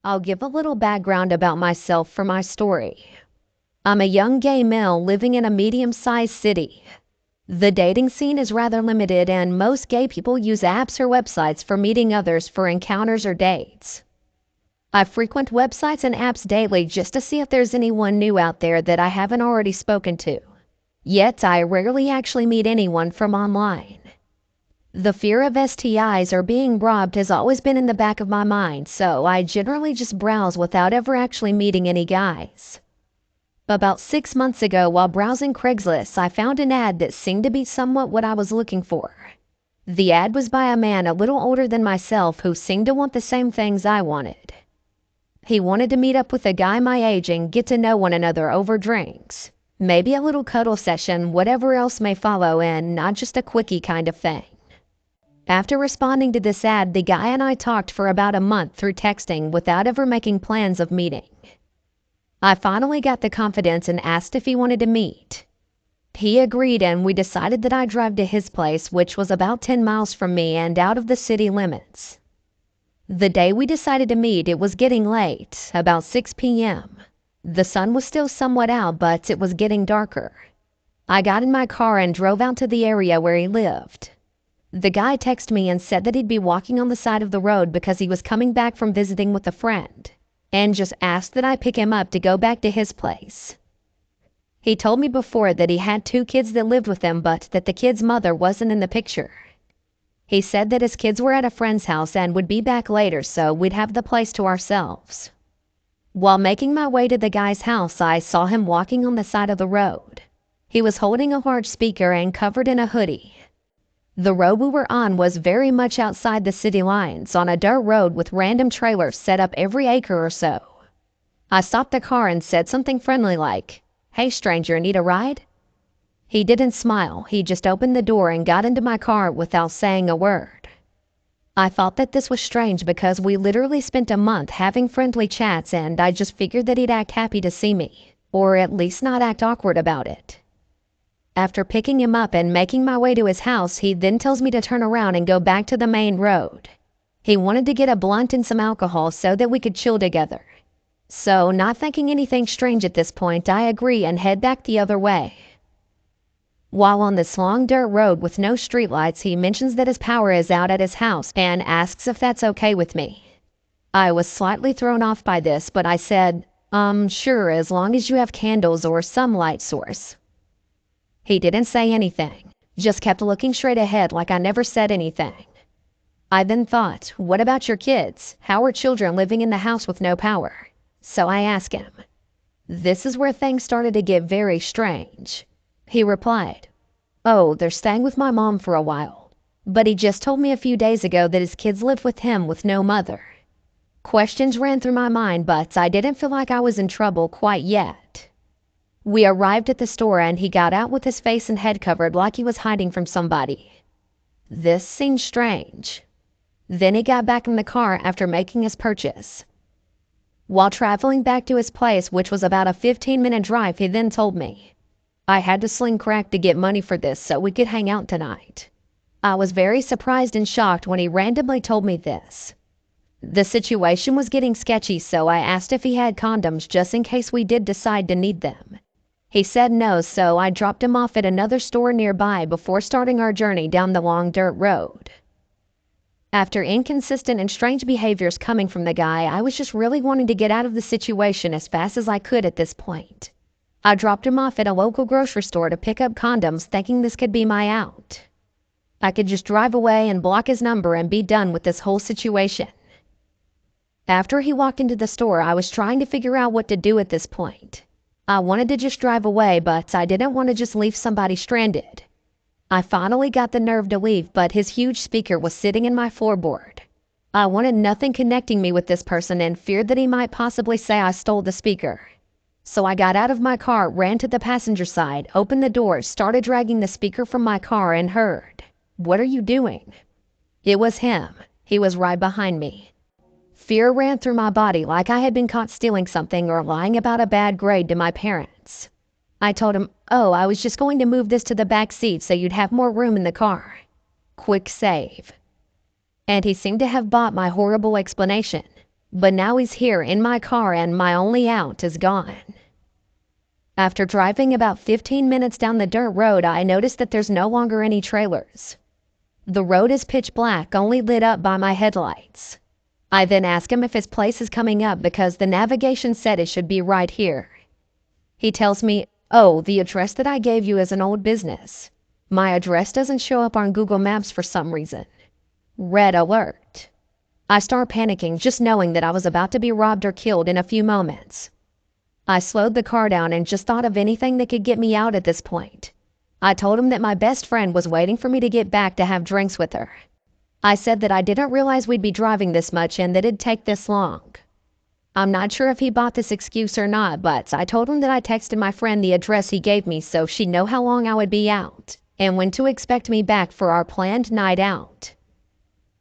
I'll give a little background about myself for my story. I'm a young gay male living in a medium-sized city. The dating scene is rather limited, and most gay people use apps or websites for meeting others for encounters or dates. I frequent websites and apps daily just to see if there's anyone new out there that I haven't already spoken to. Yet I rarely actually meet anyone from online. The fear of STIs or being robbed has always been in the back of my mind, so I generally just browse without ever actually meeting any guys. About 6 months ago, while browsing Craigslist, I found an ad that seemed to be somewhat what I was looking for. The ad was by a man a little older than myself who seemed to want the same things I wanted. He wanted to meet up with a guy my age and get to know one another over drinks. Maybe a little cuddle session, whatever else may follow, and not just a quickie kind of thing. After responding to this ad, the guy and I talked for about a month through texting without ever making plans of meeting. I finally got the confidence and asked if he wanted to meet. He agreed, and we decided that I'd drive to his place, which was about 10 miles from me and out of the city limits. The day we decided to meet, it was getting late, about 6 p.m. The sun was still somewhat out, but it was getting darker. I got in my car and drove out to the area where he lived. The guy texted me and said that he'd be walking on the side of the road because he was coming back from visiting with a friend, and just asked that I pick him up to go back to his place. He told me before that he had 2 kids that lived with him, but that the kid's mother wasn't in the picture. He said that his kids were at a friend's house and would be back later, so we'd have the place to ourselves. While making my way to the guy's house, I saw him walking on the side of the road. He was holding a large speaker and covered in a hoodie. The road we were on was very much outside the city lines, on a dirt road with random trailers set up every acre or so. I stopped the car and said something friendly like, "Hey stranger, need a ride?" He didn't smile, he just opened the door and got into my car without saying a word. I thought that this was strange because we literally spent a month having friendly chats, and I just figured that he'd act happy to see me, or at least not act awkward about it. After picking him up and making my way to his house, he then tells me to turn around and go back to the main road. He wanted to get a blunt and some alcohol so that we could chill together. So, not thinking anything strange at this point, I agree and head back the other way. While on this long dirt road with no streetlights, he mentions that his power is out at his house and asks if that's okay with me. I was slightly thrown off by this, but I said, sure, as long as you have candles or some light source. He didn't say anything, just kept looking straight ahead like I never said anything. I then thought, what about your kids? How are children living in the house with no power? So I asked him. This is where things started to get very strange. He replied, "Oh, they're staying with my mom for a while. But he just told me a few days ago that his kids live with him with no mother." Questions ran through my mind, but I didn't feel like I was in trouble quite yet. We arrived at the store and he got out with his face and head covered like he was hiding from somebody. This seemed strange. Then he got back in the car after making his purchase. While traveling back to his place, which was about a 15-minute drive, he then told me, "I had to sling crack to get money for this so we could hang out tonight." I was very surprised and shocked when he randomly told me this. The situation was getting sketchy, so I asked if he had condoms just in case we did decide to need them. He said no, so I dropped him off at another store nearby before starting our journey down the long dirt road. After inconsistent and strange behaviors coming from the guy, I was just really wanting to get out of the situation as fast as I could at this point. I dropped him off at a local grocery store to pick up condoms, thinking this could be my out. I could just drive away and block his number and be done with this whole situation. After he walked into the store, I was trying to figure out what to do at this point. I wanted to just drive away, but I didn't want to just leave somebody stranded. I finally got the nerve to leave, but his huge speaker was sitting in my floorboard. I wanted nothing connecting me with this person and feared that he might possibly say I stole the speaker. So I got out of my car, ran to the passenger side, opened the door, started dragging the speaker from my car and heard, "What are you doing?" It was him. He was right behind me. Fear ran through my body like I had been caught stealing something or lying about a bad grade to my parents. I told him, "Oh, I was just going to move this to the back seat so you'd have more room in the car." Quick save. And he seemed to have bought my horrible explanation. But now he's here in my car and my only out is gone. After driving about 15 minutes down the dirt road, I noticed that there's no longer any trailers. The road is pitch black, only lit up by my headlights. I then ask him if his place is coming up because the navigation said it should be right here. He tells me, "Oh, the address that I gave you is an old business. My address doesn't show up on Google Maps for some reason." Red alert. I start panicking, just knowing that I was about to be robbed or killed in a few moments. I slowed the car down and just thought of anything that could get me out at this point. I told him that my best friend was waiting for me to get back to have drinks with her. I said that I didn't realize we'd be driving this much and that it'd take this long. I'm not sure if he bought this excuse or not, but I told him that I texted my friend the address he gave me so she'd know how long I would be out and when to expect me back for our planned night out.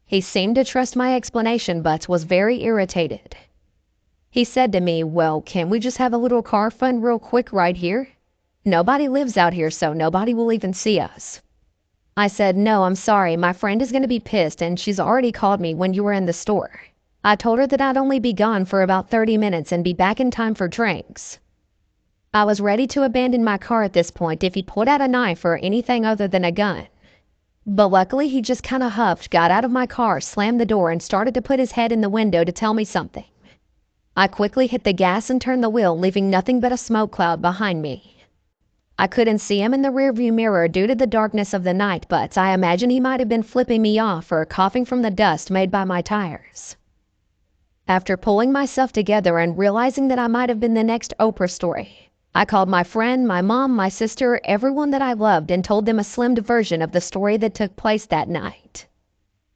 He seemed to trust my explanation but was very irritated. He said to me, "Well, can't we just have a little car fun real quick right here? Nobody lives out here, so nobody will even see us." I said, "No, I'm sorry. My friend is going to be pissed and she's already called me when you were in the store. I told her that I'd only be gone for about 30 minutes and be back in time for drinks." I was ready to abandon my car at this point if he pulled out a knife or anything other than a gun. But luckily he just kind of huffed, got out of my car, slammed the door, and started to put his head in the window to tell me something. I quickly hit the gas and turned the wheel, leaving nothing but a smoke cloud behind me. I couldn't see him in the rearview mirror due to the darkness of the night, but I imagine he might have been flipping me off or coughing from the dust made by my tires. After pulling myself together and realizing that I might have been the next Oprah story, I called my friend, my mom, my sister, everyone that I loved, and told them a slimmed version of the story that took place that night.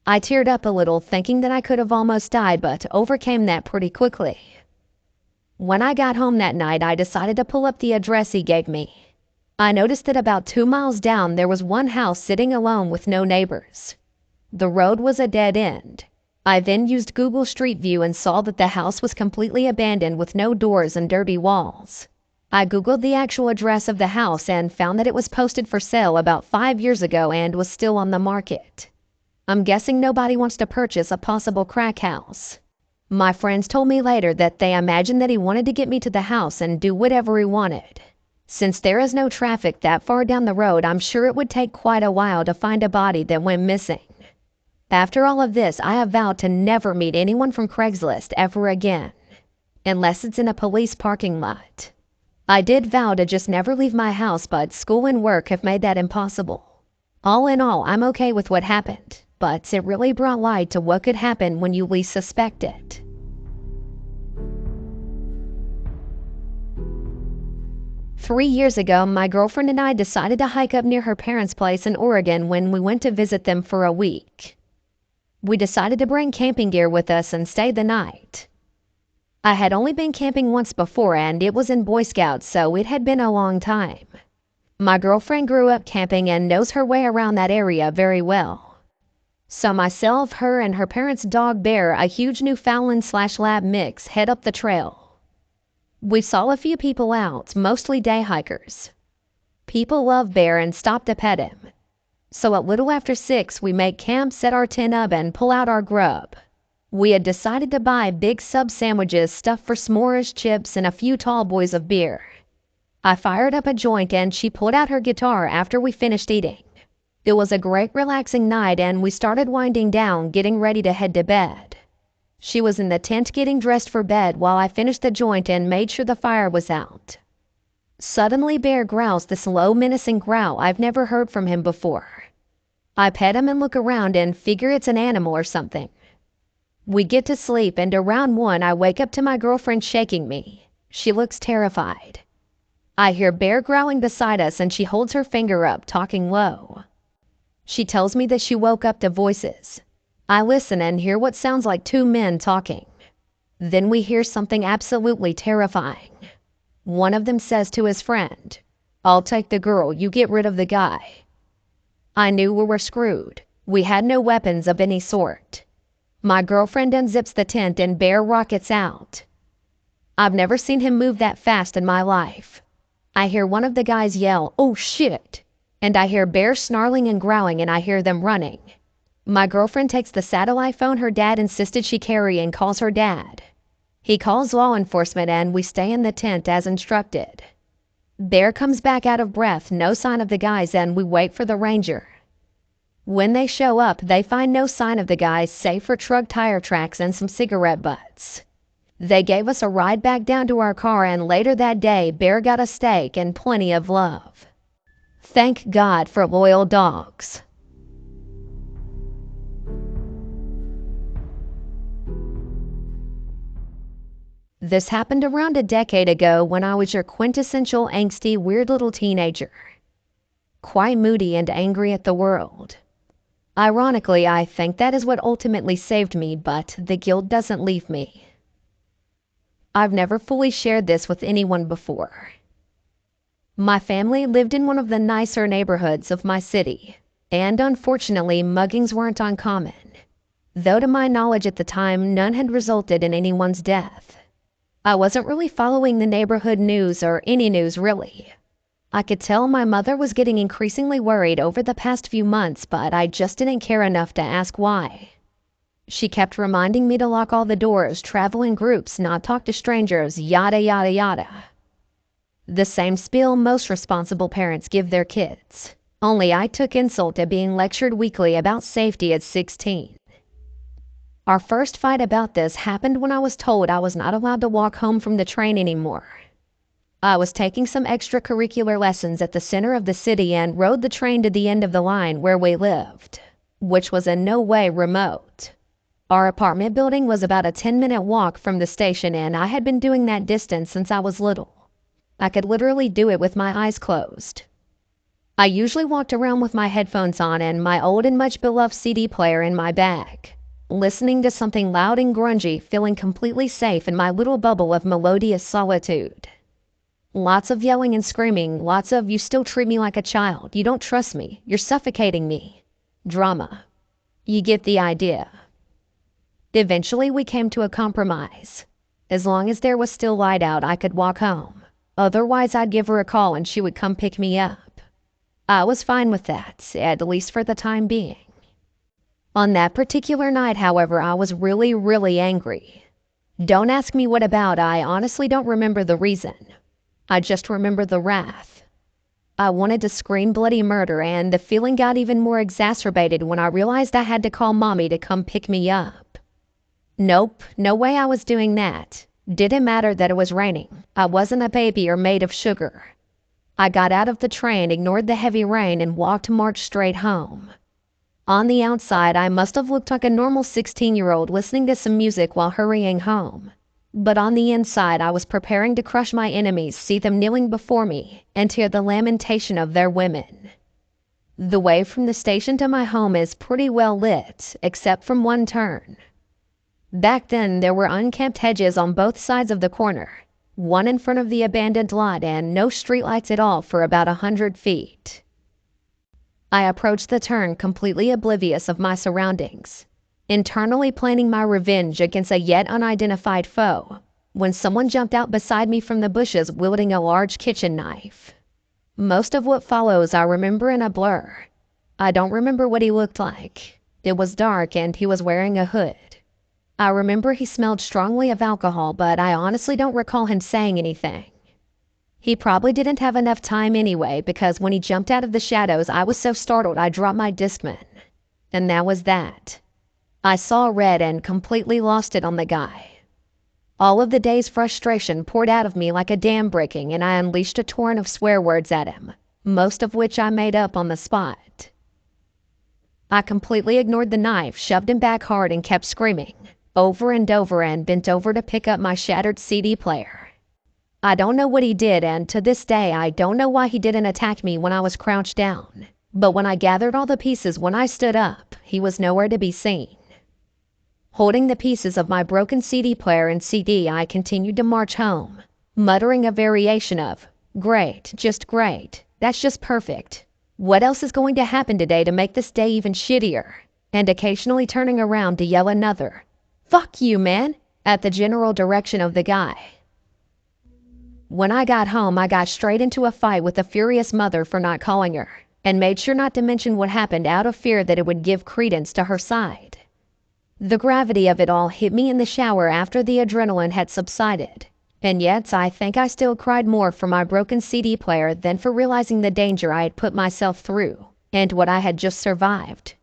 I teared up a little, thinking that I could have almost died, but overcame that pretty quickly. When I got home that night, I decided to pull up the address he gave me. I noticed that about 2 miles down there was one house sitting alone with no neighbors. The road was a dead end. I then used Google Street View and saw that the house was completely abandoned with no doors and dirty walls. I Googled the actual address of the house and found that it was posted for sale about 5 years ago and was still on the market. I'm guessing nobody wants to purchase a possible crack house. My friends told me later that they imagined that he wanted to get me to the house and do whatever he wanted. Since there is no traffic that far down the road, I'm sure it would take quite a while to find a body that went missing. After all of this, I have vowed to never meet anyone from Craigslist ever again, unless it's in a police parking lot. I did vow to just never leave my house, but school and work have made that impossible. All in all, I'm okay with what happened, but it really brought light to what could happen when you least suspect it. Three years ago, my girlfriend and I decided to hike up near her parents' place in Oregon when we went to visit them for a week. We decided to bring camping gear with us and stay the night. I had only been camping once before and it was in Boy Scouts, so it had been a long time. My girlfriend grew up camping and knows her way around that area very well. So myself, her, and her parents' dog Bear, a huge Newfoundland/Lab mix, head up the trail. We saw a few people out, mostly day hikers. People love Bear and stop to pet him. So at little after 6, we make camp, set our tent up, and pull out our grub. We had decided to buy big sub sandwiches stuffed for s'mores, chips, and a few tall boys of beer. I fired up a joint and she pulled out her guitar after we finished eating. It was a great relaxing night and we started winding down, getting ready to head to bed. She was in the tent getting dressed for bed while I finished the joint and made sure the fire was out. Suddenly Bear growls this low, menacing growl I've never heard from him before. I pet him and look around and figure it's an animal or something. We get to sleep and around 1 I wake up to my girlfriend shaking me. She looks terrified. I hear Bear growling beside us and she holds her finger up, talking low. She tells me that she woke up to voices. I listen and hear what sounds like 2 men talking. Then we hear something absolutely terrifying. One of them says to his friend, "I'll take the girl, you get rid of the guy." I knew we were screwed. We had no weapons of any sort. My girlfriend unzips the tent and Bear rockets out. I've never seen him move that fast in my life. I hear one of the guys yell, "Oh shit!" And I hear Bear snarling and growling and I hear them running. My girlfriend takes the satellite phone her dad insisted she carry and calls her dad. He calls law enforcement and we stay in the tent as instructed. Bear comes back out of breath, no sign of the guys, and we wait for the ranger. When they show up, they find no sign of the guys save for truck tire tracks and some cigarette butts. They gave us a ride back down to our car, and later that day, Bear got a steak and plenty of love. Thank God for loyal dogs. This happened around a decade ago when I was your quintessential angsty, weird little teenager. Quite moody and angry at the world. Ironically, I think that is what ultimately saved me, but the guilt doesn't leave me. I've never fully shared this with anyone before. My family lived in one of the nicer neighborhoods of my city, and unfortunately, muggings weren't uncommon, though to my knowledge at the time, none had resulted in anyone's death. I wasn't really following the neighborhood news or any news really. I could tell my mother was getting increasingly worried over the past few months, but I just didn't care enough to ask why. She kept reminding me to lock all the doors, travel in groups, not talk to strangers, yada yada yada. The same spiel most responsible parents give their kids. Only I took insult at being lectured weekly about safety at 16. Our first fight about this happened when I was told I was not allowed to walk home from the train anymore. I was taking some extracurricular lessons at the center of the city and rode the train to the end of the line where we lived, which was in no way remote. Our apartment building was about a 10-minute walk from the station, and I had been doing that distance since I was little. I could literally do it with my eyes closed. I usually walked around with my headphones on and my old and much beloved CD player in my bag, listening to something loud and grungy, feeling completely safe in my little bubble of melodious solitude. Lots of yelling and screaming, lots of "you still treat me like a child, you don't trust me, you're suffocating me" drama. You get the idea. Eventually we came to a compromise. As long as there was still light out, I could walk home. Otherwise, I'd give her a call and she would come pick me up. I was fine with that, at least for the time being. On that particular night, however, I was really, really angry. Don't ask me what about, I honestly don't remember the reason. I just remember the wrath. I wanted to scream bloody murder, and the feeling got even more exacerbated when I realized I had to call Mommy to come pick me up. Nope, no way I was doing that. Didn't matter that it was raining. I wasn't a baby or made of sugar. I got out of the train, ignored the heavy rain, and marched straight home. On the outside, I must have looked like a normal 16-year-old listening to some music while hurrying home. But on the inside, I was preparing to crush my enemies, see them kneeling before me, and hear the lamentation of their women. The way from the station to my home is pretty well lit, except from one turn. Back then, there were unkempt hedges on both sides of the corner, one in front of the abandoned lot, and no streetlights at all for about 100 feet. I approached the turn completely oblivious of my surroundings, internally planning my revenge against a yet unidentified foe, when someone jumped out beside me from the bushes wielding a large kitchen knife. Most of what follows I remember in a blur. I don't remember what he looked like. It was dark and he was wearing a hood. I remember he smelled strongly of alcohol, but I honestly don't recall him saying anything. He probably didn't have enough time anyway, because when he jumped out of the shadows, I was so startled I dropped my Discman. And that was that. I saw red and completely lost it on the guy. All of the day's frustration poured out of me like a dam breaking, and I unleashed a torrent of swear words at him, most of which I made up on the spot. I completely ignored the knife, shoved him back hard, and kept screaming, over and over, and bent over to pick up my shattered CD player. I don't know what he did, and to this day I don't know why he didn't attack me when I was crouched down. But when I gathered all the pieces when I stood up, he was nowhere to be seen. Holding the pieces of my broken CD player and CD, I continued to march home, muttering a variation of, "Great, just great, that's just perfect. What else is going to happen today to make this day even shittier?" And occasionally turning around to yell another, "Fuck you, man," at the general direction of the guy. When I got home, I got straight into a fight with the furious mother for not calling her, and made sure not to mention what happened out of fear that it would give credence to her side. The gravity of it all hit me in the shower after the adrenaline had subsided. And yet, I think I still cried more for my broken CD player than for realizing the danger I had put myself through, and what I had just survived.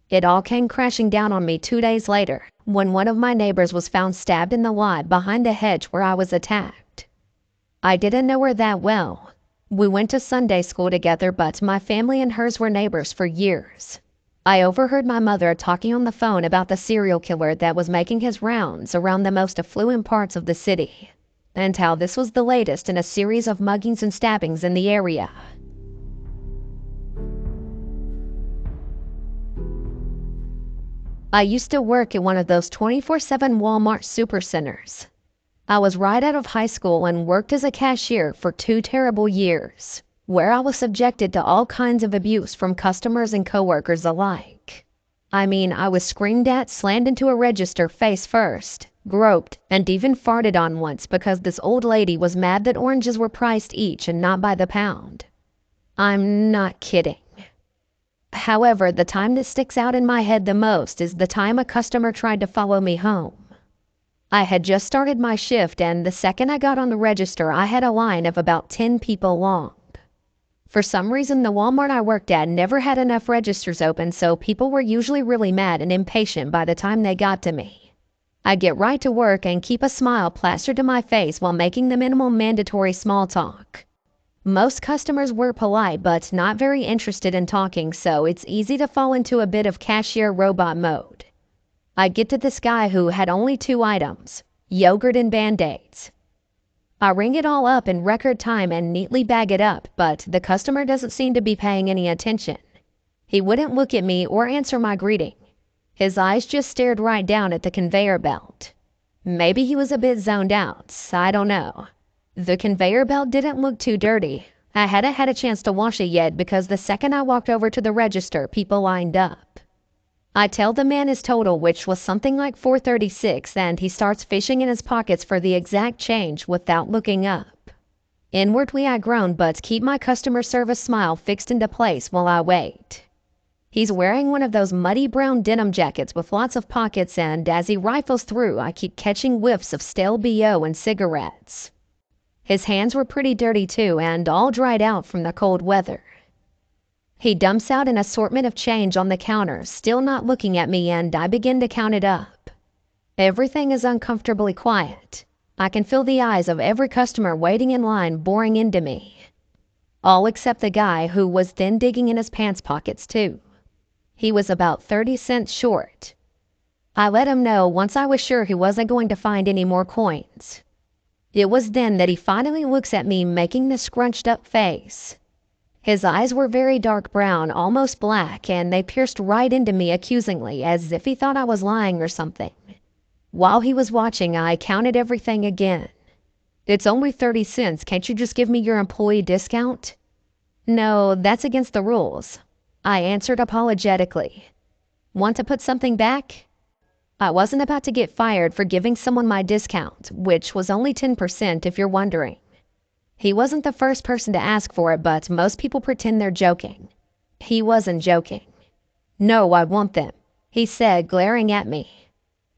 It all came crashing down on me 2 days later, when one of my neighbors was found stabbed in the eye behind the hedge where I was attacked. I didn't know her that well. We went to Sunday school together, but my family and hers were neighbors for years. I overheard my mother talking on the phone about the serial killer that was making his rounds around the most affluent parts of the city, and how this was the latest in a series of muggings and stabbings in the area. I used to work at one of those 24/7 Walmart supercenters. I was right out of high school and worked as a cashier for 2 terrible years, where I was subjected to all kinds of abuse from customers and coworkers alike. I mean, I was screamed at, slammed into a register face first, groped, and even farted on once because this old lady was mad that oranges were priced each and not by the pound. I'm not kidding. However, the time that sticks out in my head the most is the time a customer tried to follow me home. I had just started my shift, and the second I got on the register, I had a line of about 10 people long. For some reason, the Walmart I worked at never had enough registers open, so people were usually really mad and impatient by the time they got to me. I'd get right to work and keep a smile plastered to my face while making the minimal mandatory small talk. Most customers were polite but not very interested in talking, so it's easy to fall into a bit of cashier robot mode. I'd get to this guy who had only 2 items, yogurt and Band-Aids. I ring it all up in record time and neatly bag it up, but the customer doesn't seem to be paying any attention. He wouldn't look at me or answer my greeting. His eyes just stared right down at the conveyor belt. Maybe he was a bit zoned out, I don't know. The conveyor belt didn't look too dirty. I hadn't had a chance to wash it yet because the second I walked over to the register, people lined up. I tell the man his total, which was something like $4.36, and he starts fishing in his pockets for the exact change without looking up. Inwardly I groan but keep my customer service smile fixed into place while I wait. He's wearing one of those muddy brown denim jackets with lots of pockets, and as he rifles through, I keep catching whiffs of stale BO and cigarettes. His hands were pretty dirty too, and all dried out from the cold weather. He dumps out an assortment of change on the counter, still not looking at me, and I begin to count it up. Everything is uncomfortably quiet. I can feel the eyes of every customer waiting in line boring into me. All except the guy who was then digging in his pants pockets too. He was about 30 cents short. I let him know once I was sure he wasn't going to find any more coins. It was then that he finally looks at me, making this scrunched up face. His eyes were very dark brown, almost black, and they pierced right into me accusingly, as if he thought I was lying or something. While he was watching, I counted everything again. "It's only 30 cents. Can't you just give me your employee discount?" "No, that's against the rules," I answered apologetically. "Want to put something back?" I wasn't about to get fired for giving someone my discount, which was only 10% if you're wondering. He wasn't the first person to ask for it, but most people pretend they're joking. He wasn't joking. "No, I want them," he said, glaring at me.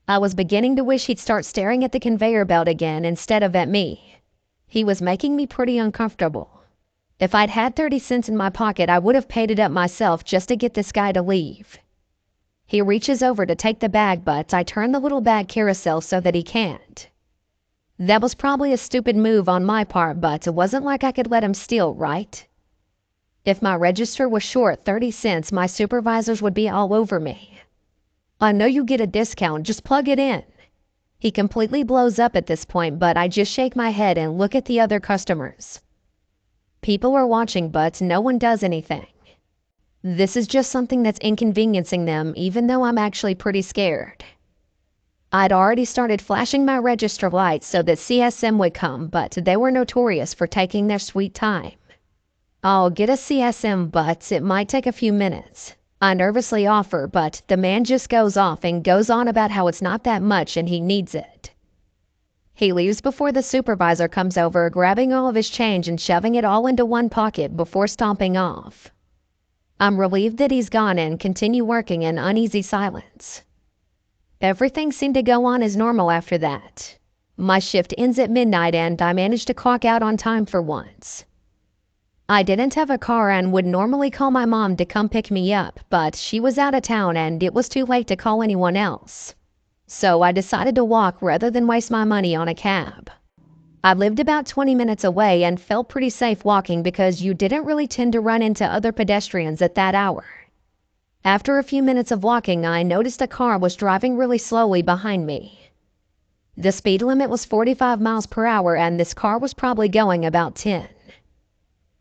I was beginning to wish he'd start staring at the conveyor belt again instead of at me. He was making me pretty uncomfortable. If I'd had 30 cents in my pocket, I would have paid it up myself just to get this guy to leave. He reaches over to take the bag, but I turn the little bag carousel so that he can't. That was probably a stupid move on my part, but it wasn't like I could let him steal, right? If my register was short 30 cents, my supervisors would be all over me. "I know you get a discount, just plug it in." He completely blows up at this point, but I just shake my head and look at the other customers. People are watching, but no one does anything. This is just something that's inconveniencing them, even though I'm actually pretty scared. I'd already started flashing my register lights so that CSM would come, but they were notorious for taking their sweet time. "I'll get a CSM, but it might take a few minutes," I nervously offer, but the man just goes off and goes on about how it's not that much and he needs it. He leaves before the supervisor comes over, grabbing all of his change and shoving it all into one pocket before stomping off. I'm relieved that he's gone and continue working in uneasy silence. Everything seemed to go on as normal after that. My shift ends at midnight and I managed to clock out on time for once. I didn't have a car and would normally call my mom to come pick me up, but she was out of town and it was too late to call anyone else. So I decided to walk rather than waste my money on a cab. I lived about 20 minutes away and felt pretty safe walking because you didn't really tend to run into other pedestrians at that hour. After a few minutes of walking, I noticed a car was driving really slowly behind me. The speed limit was 45 miles per hour and this car was probably going about 10.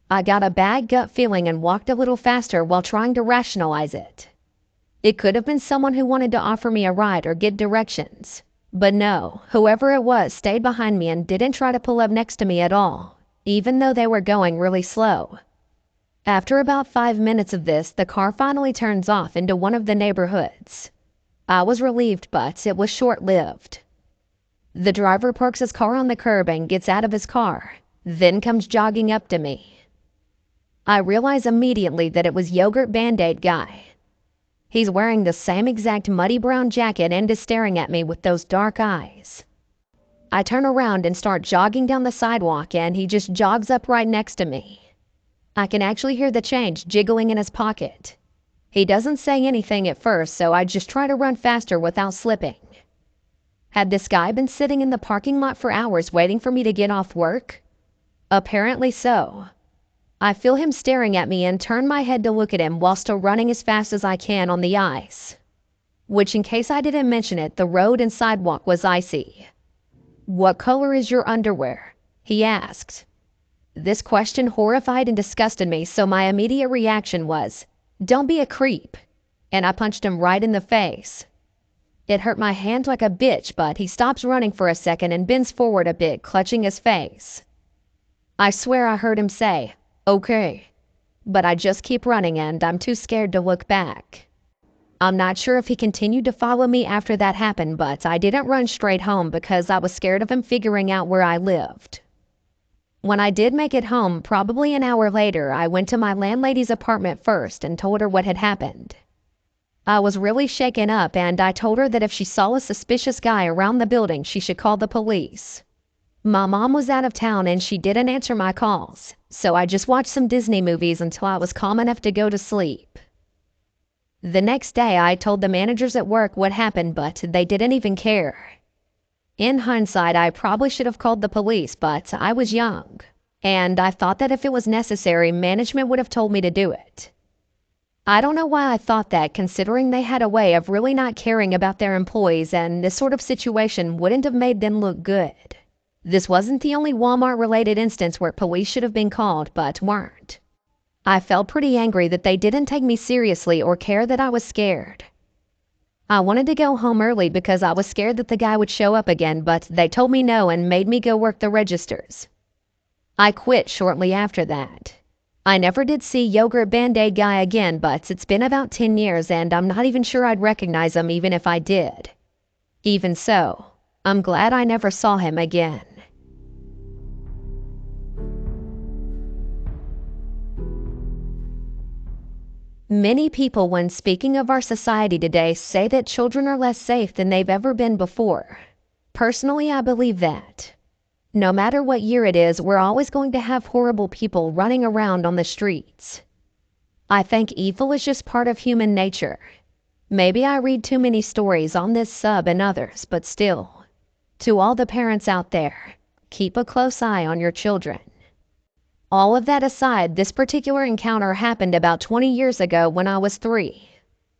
I got a bad gut feeling and walked a little faster while trying to rationalize it. It could have been someone who wanted to offer me a ride or get directions. But no, whoever it was stayed behind me and didn't try to pull up next to me at all, even though they were going really slow. After about 5 minutes of this, the car finally turns off into one of the neighborhoods. I was relieved, but it was short-lived. The driver parks his car on the curb and gets out of his car, then comes jogging up to me. I realize immediately that it was Yogurt Band-Aid guy. He's wearing the same exact muddy brown jacket and is staring at me with those dark eyes. I turn around and start jogging down the sidewalk and he just jogs up right next to me. I can actually hear the change jiggling in his pocket. He doesn't say anything at first, so I just try to run faster without slipping. Had this guy been sitting in the parking lot for hours waiting for me to get off work? Apparently so. I feel him staring at me and turn my head to look at him while still running as fast as I can on the ice. Which, in case I didn't mention it, the road and sidewalk was icy. "What color is your underwear?" he asked. This question horrified and disgusted me, so my immediate reaction was, "Don't be a creep," and I punched him right in the face. It hurt my hand like a bitch, but he stops running for a second and bends forward a bit, clutching his face. I swear I heard him say, "Okay," but I just keep running and I'm too scared to look back. I'm not sure if he continued to follow me after that happened, but I didn't run straight home because I was scared of him figuring out where I lived. When I did make it home, probably an hour later, I went to my landlady's apartment first and told her what had happened. I was really shaken up and I told her that if she saw a suspicious guy around the building, she should call the police. My mom was out of town and she didn't answer my calls, so I just watched some Disney movies until I was calm enough to go to sleep. The next day, I told the managers at work what happened, but they didn't even care. In hindsight, I probably should have called the police, but I was young, and I thought that if it was necessary, management would have told me to do it. I don't know why I thought that, considering they had a way of really not caring about their employees, and this sort of situation wouldn't have made them look good. This wasn't the only Walmart-related instance where police should have been called, but weren't. I felt pretty angry that they didn't take me seriously or care that I was scared. I wanted to go home early because I was scared that the guy would show up again, but they told me no and made me go work the registers. I quit shortly after that. I never did see Yogurt Band-Aid guy again, but it's been about 10 years and I'm not even sure I'd recognize him even if I did. Even so, I'm glad I never saw him again. Many people, when speaking of our society today, say that children are less safe than they've ever been before. Personally, I believe that. No matter what year it is, we're always going to have horrible people running around on the streets. I think evil is just part of human nature. Maybe I read too many stories on this sub and others, but still. To all the parents out there, keep a close eye on your children. All of that aside, this particular encounter happened about 20 years ago when I was 3.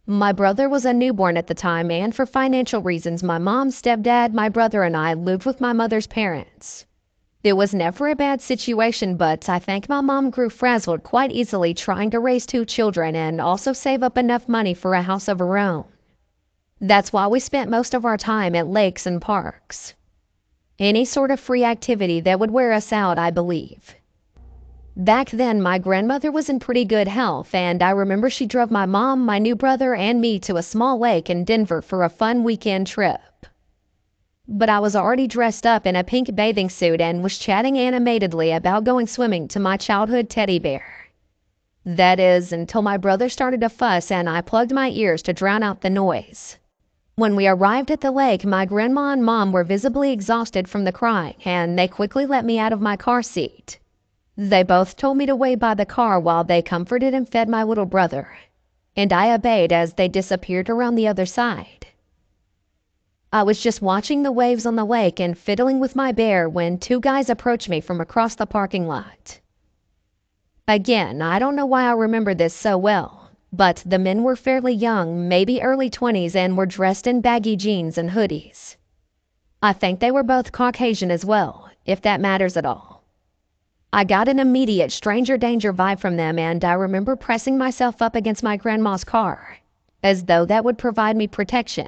My brother was a newborn at the time, and for financial reasons, my mom, stepdad, my brother, and I lived with my mother's parents. It was never a bad situation, but I think my mom grew frazzled quite easily trying to raise 2 children and also save up enough money for a house of her own. That's why we spent most of our time at lakes and parks. Any sort of free activity that would wear us out, I believe. Back then, my grandmother was in pretty good health, and I remember she drove my mom, my new brother, and me to a small lake in Denver for a fun weekend trip. But I was already dressed up in a pink bathing suit and was chatting animatedly about going swimming to my childhood teddy bear. That is, until my brother started to fuss and I plugged my ears to drown out the noise. When we arrived at the lake, my grandma and mom were visibly exhausted from the crying, and they quickly let me out of my car seat. They both told me to wait by the car while they comforted and fed my little brother, and I obeyed as they disappeared around the other side. I was just watching the waves on the lake and fiddling with my bear when two guys approached me from across the parking lot. Again, I don't know why I remember this so well, but the men were fairly young, maybe early 20s, and were dressed in baggy jeans and hoodies. I think they were both Caucasian as well, if that matters at all. I got an immediate stranger danger vibe from them, and I remember pressing myself up against my grandma's car, as though that would provide me protection.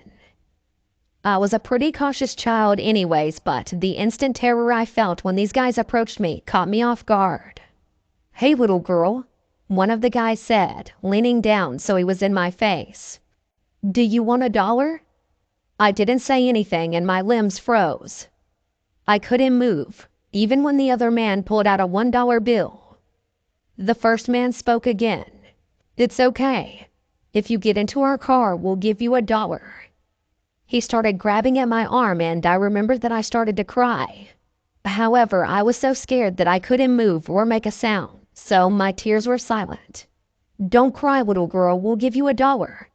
I was a pretty cautious child anyways, but the instant terror I felt when these guys approached me caught me off guard. "Hey, little girl," one of the guys said, leaning down so he was in my face. "Do you want $1?" I didn't say anything and my limbs froze. I couldn't move, even when the other man pulled out a $1 bill. The first man spoke again. "It's okay. If you get into our car, we'll give you $1. He started grabbing at my arm, and I remembered that I started to cry. However, I was so scared that I couldn't move or make a sound, so my tears were silent. "Don't cry, little girl, we'll give you $1,"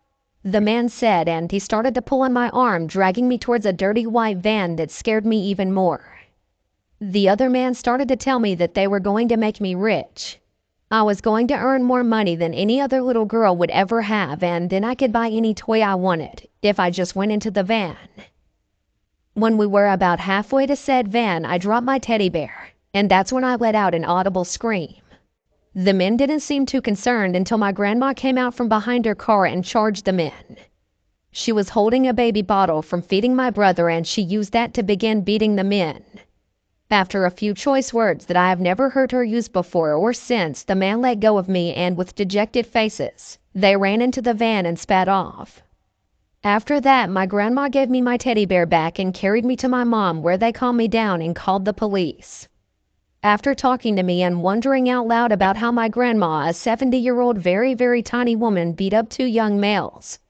the man said, and he started to pull on my arm, dragging me towards a dirty white van that scared me even more. The other man started to tell me that they were going to make me rich. I was going to earn more money than any other little girl would ever have, and then I could buy any toy I wanted if I just went into the van. When we were about halfway to said van, I dropped my teddy bear, and that's when I let out an audible scream. The men didn't seem too concerned until my grandma came out from behind her car and charged the men. She was holding a baby bottle from feeding my brother, and she used that to begin beating the men. After a few choice words that I have never heard her use before or since, the man let go of me, and with dejected faces, they ran into the van and spat off. After that, my grandma gave me my teddy bear back and carried me to my mom, where they calmed me down and called the police. After talking to me and wondering out loud about how my grandma, a 70-year-old very, very tiny woman, beat up two young males,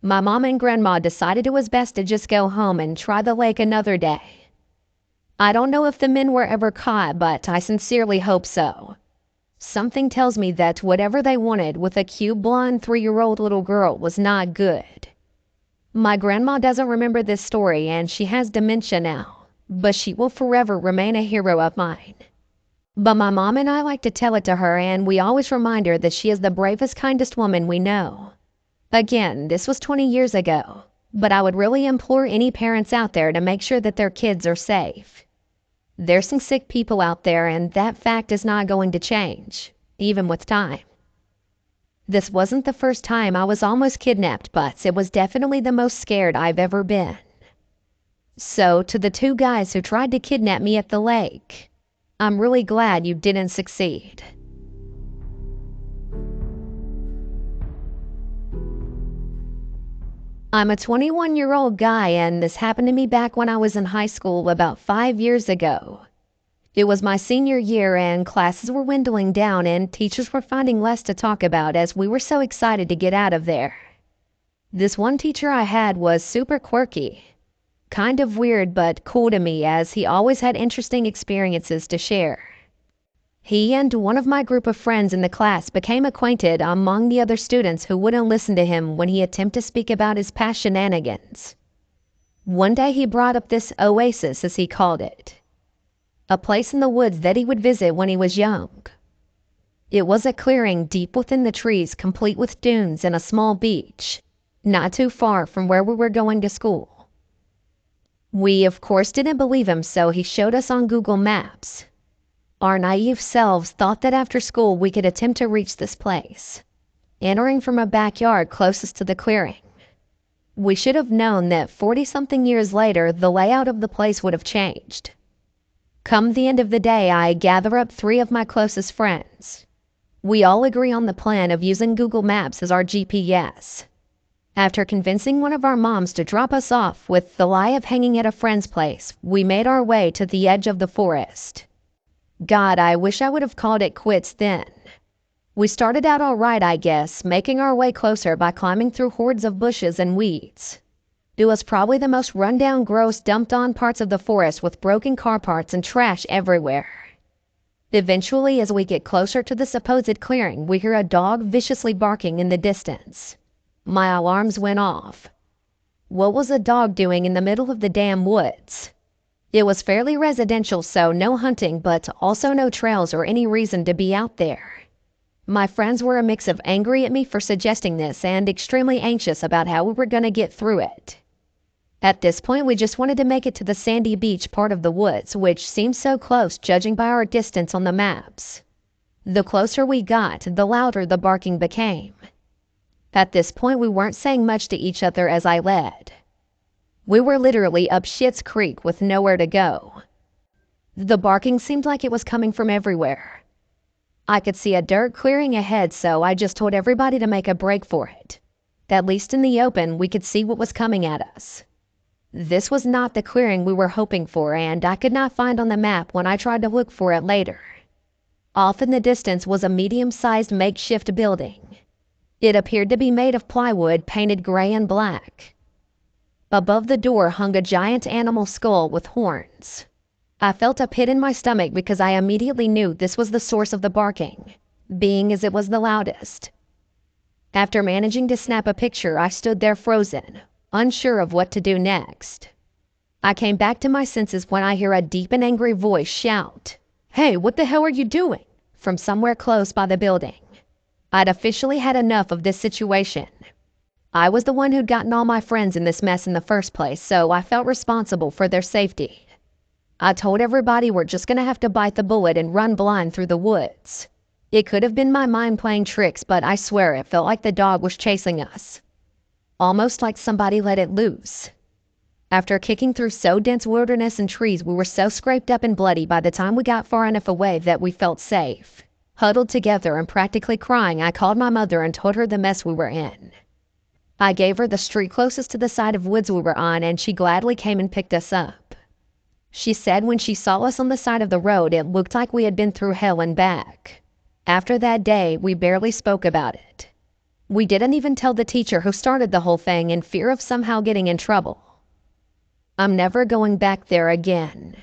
my mom and grandma decided it was best to just go home and try the lake another day. I don't know if the men were ever caught, but I sincerely hope so. Something tells me that whatever they wanted with a cute blonde 3-year-old little girl was not good. My grandma doesn't remember this story, and she has dementia now, but she will forever remain a hero of mine. But my mom and I like to tell it to her, and we always remind her that she is the bravest, kindest woman we know. Again, this was 20 years ago, but I would really implore any parents out there to make sure that their kids are safe. There's some sick people out there, and that fact is not going to change, even with time. This wasn't the first time I was almost kidnapped, but it was definitely the most scared I've ever been. So, to the two guys who tried to kidnap me at the lake, I'm really glad you didn't succeed. I'm a 21-year-old guy, and this happened to me back when I was in high school about 5 years ago. It was my senior year, and classes were dwindling down, and teachers were finding less to talk about as we were so excited to get out of there. This one teacher I had was super quirky. Kind of weird but cool to me, as he always had interesting experiences to share. He and one of my group of friends in the class became acquainted among the other students who wouldn't listen to him when he attempted to speak about his past shenanigans. One day he brought up this oasis, as he called it, a place in the woods that he would visit when he was young. It was a clearing deep within the trees, complete with dunes and a small beach, not too far from where we were going to school. We, of course, didn't believe him, so he showed us on Google Maps. Our naive selves thought that after school we could attempt to reach this place, entering from a backyard closest to the clearing. We should have known that 40-something years later, the layout of the place would have changed. Come the end of the day, I gather up 3 of my closest friends. We all agree on the plan of using Google Maps as our GPS. After convincing one of our moms to drop us off with the lie of hanging at a friend's place, we made our way to the edge of the forest. God, I wish I would have called it quits then. We started out all right, I guess, making our way closer by climbing through hordes of bushes and weeds. It was probably the most rundown, gross, dumped-on parts of the forest with broken car parts and trash everywhere. Eventually, as we get closer to the supposed clearing, we hear a dog viciously barking in the distance. My alarms went off. What was a dog doing in the middle of the damn woods? It was fairly residential, so no hunting, but also no trails or any reason to be out there. My friends were a mix of angry at me for suggesting this and extremely anxious about how we were going to get through it. At this point, we just wanted to make it to the sandy beach part of the woods, which seemed so close judging by our distance on the maps. The closer we got, the louder the barking became. At this point, we weren't saying much to each other as I led. We were literally up Schitt's Creek with nowhere to go. The barking seemed like it was coming from everywhere. I could see a dirt clearing ahead, so I just told everybody to make a break for it. At least in the open, we could see what was coming at us. This was not the clearing we were hoping for, and I could not find on the map when I tried to look for it later. Off in the distance was a medium-sized makeshift building. It appeared to be made of plywood painted gray and black. Above the door hung a giant animal skull with horns. I felt a pit in my stomach because I immediately knew this was the source of the barking, being as it was the loudest. After managing to snap a picture, I stood there frozen, unsure of what to do next. I came back to my senses when I hear a deep and angry voice shout, "Hey, what the hell are you doing?" from somewhere close by the building. I'd officially had enough of this situation. I was the one who'd gotten all my friends in this mess in the first place, so I felt responsible for their safety. I told everybody we're just gonna have to bite the bullet and run blind through the woods. It could have been my mind playing tricks, but I swear it felt like the dog was chasing us. Almost like somebody let it loose. After kicking through so dense wilderness and trees, we were so scraped up and bloody by the time we got far enough away that we felt safe. Huddled together and practically crying, I called my mother and told her the mess we were in. I gave her the street closest to the side of woods we were on, and she gladly came and picked us up. She said when she saw us on the side of the road, it looked like we had been through hell and back. After that day, we barely spoke about it. We didn't even tell the teacher who started the whole thing in fear of somehow getting in trouble. I'm never going back there again.